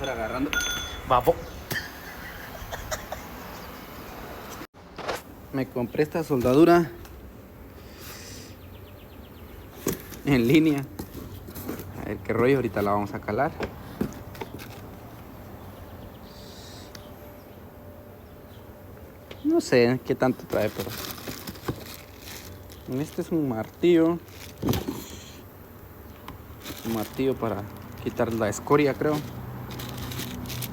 mejor agarrando. Babo. Me compré esta soldadura en línea. A ver qué rollo, ahorita la vamos a calar. No sé qué tanto trae, pero este es un martillo. Un martillo para quitar la escoria, creo.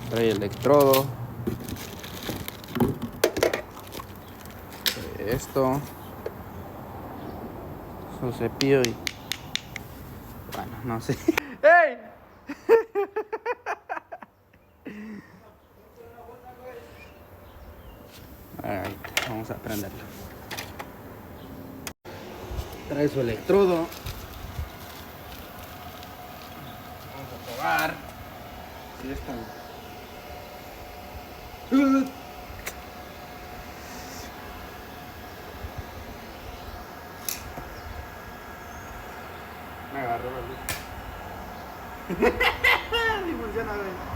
Trae electrodo. Esto. Su cepillo y... bueno, no sé. ¡Ey! Ahí, vamos a prenderlo. Trae su electrodo. Vamos a probar. Sí, está. Me agarró la luz. Ni funciona, güey.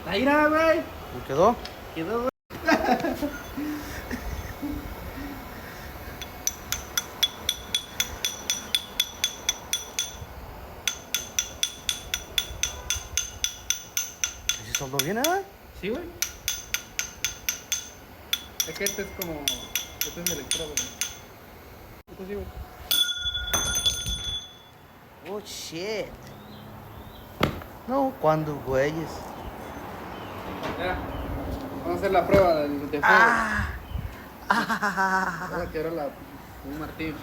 Ahí nada, güey. ¿Me quedó? Quedó, güey. ¿Sí soldó bien, eh? Sí, güey. Es que este es como... este es electrodo, güey. Esto sí, güey. Oh, shit. No, cuando, güeyes. Ya. Vamos a hacer la prueba de fuego. Ah. Vamos a quebrar un martillo.